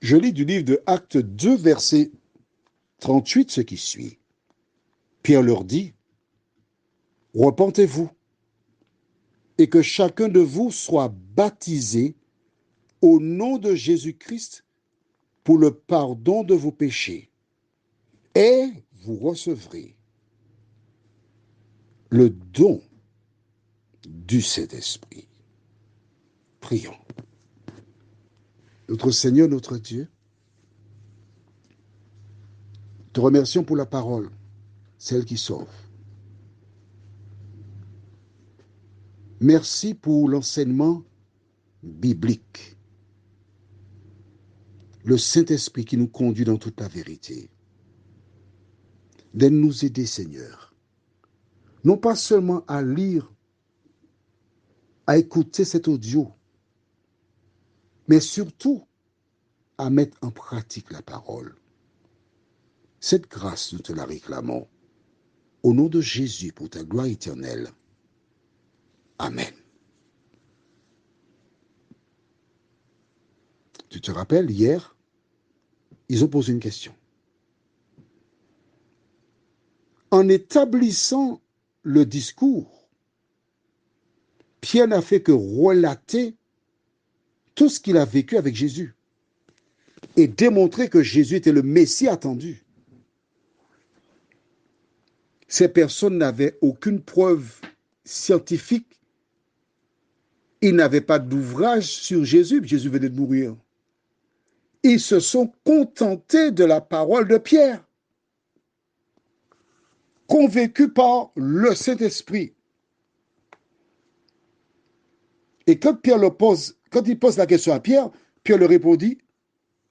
Je lis du livre de Actes 2, verset 38, ce qui suit. Pierre leur dit, repentez-vous et que chacun de vous soit baptisé au nom de Jésus-Christ pour le pardon de vos péchés. Et vous recevrez le don du Saint-Esprit. Prions. Notre Seigneur, notre Dieu, te remercions pour la parole, celle qui sauve. Merci pour l'enseignement biblique, le Saint-Esprit qui nous conduit dans toute la vérité. De nous aider, Seigneur, non pas seulement à lire, à écouter cet audio, mais surtout à mettre en pratique la parole. Cette grâce, nous te la réclamons. Au nom de Jésus, pour ta gloire éternelle. Amen. Tu te rappelles, hier, ils ont posé une question. En établissant le discours, Pierre n'a fait que relater tout ce qu'il a vécu avec Jésus et démontrer que Jésus était le Messie attendu. Ces personnes n'avaient aucune preuve scientifique. Ils n'avaient pas d'ouvrage sur Jésus. Jésus venait de mourir. Ils se sont contentés de la parole de Pierre, convaincus par le Saint-Esprit. Et quand il pose la question à Pierre, Pierre leur répondit,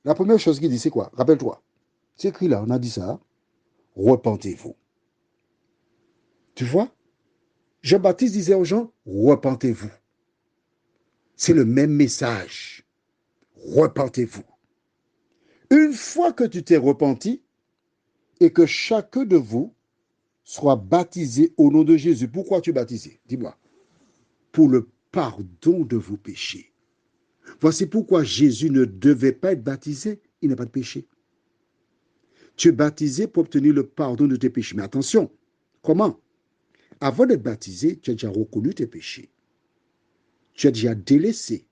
la première chose qu'il dit, c'est quoi? Rappelle-toi. C'est écrit là, on a dit ça. Repentez-vous. Tu vois? Jean-Baptiste disait aux gens, repentez-vous. C'est le même message. Repentez-vous. Une fois que tu t'es repenti et que chacun de vous soit baptisé au nom de Jésus. Pourquoi tu es baptisé? Dis-moi. Pour le pardon de vos péchés. Voici pourquoi Jésus ne devait pas être baptisé. Il n'a pas de péché. Tu es baptisé pour obtenir le pardon de tes péchés. Mais attention, comment? Avant d'être baptisé, tu as déjà reconnu tes péchés. Tu as déjà délaissé.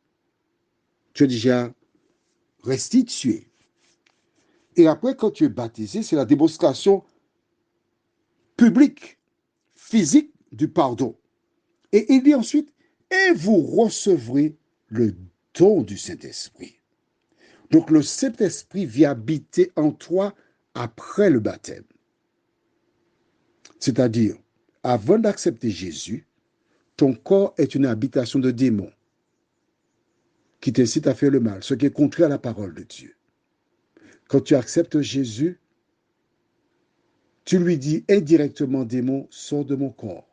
Tu as déjà restitué. Et après, quand tu es baptisé, c'est la démonstration publique, physique du pardon. Et il dit ensuite, et vous recevrez le don du Saint-Esprit. Donc le Saint-Esprit vient habiter en toi après le baptême. C'est-à-dire, avant d'accepter Jésus, ton corps est une habitation de démons qui t'incite à faire le mal, ce qui est contraire à la parole de Dieu. Quand tu acceptes Jésus, tu lui dis indirectement, démon, sors de mon corps,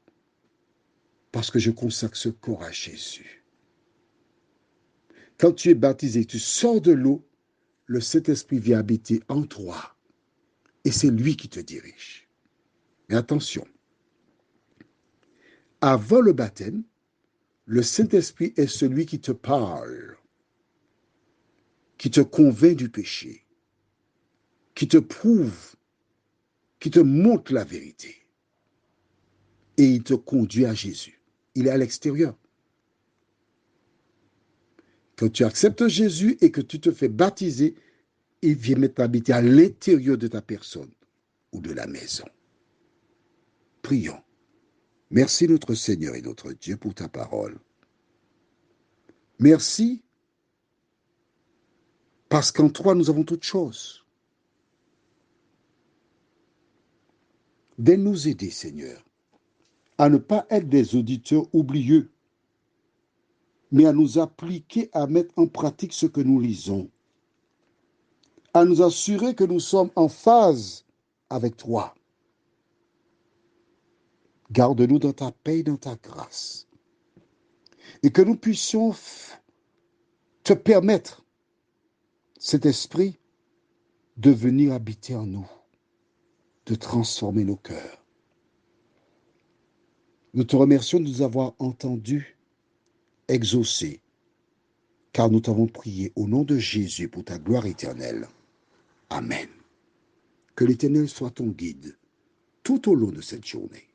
parce que je consacre ce corps à Jésus. Quand tu es baptisé, tu sors de l'eau, le Saint-Esprit vient habiter en toi, et c'est lui qui te dirige. Mais attention, avant le baptême, le Saint-Esprit est celui qui te parle, qui te convainc du péché, qui te prouve, qui te montre la vérité. Et il te conduit à Jésus. Il est à l'extérieur. Quand tu acceptes Jésus et que tu te fais baptiser, il vient mettre habiter à l'intérieur de ta personne ou de la maison. Prions. Merci notre Seigneur et notre Dieu pour ta parole. Merci parce qu'en toi nous avons toutes choses. De nous aider, Seigneur, à ne pas être des auditeurs oublieux, mais à nous appliquer à mettre en pratique ce que nous lisons, à nous assurer que nous sommes en phase avec toi. Garde-nous dans ta paix et dans ta grâce, et que nous puissions te permettre, cet esprit, de venir habiter en nous, de transformer nos cœurs. Nous te remercions de nous avoir entendus, exaucés, car nous t'avons prié au nom de Jésus pour ta gloire éternelle. Amen. Que l'Éternel soit ton guide tout au long de cette journée.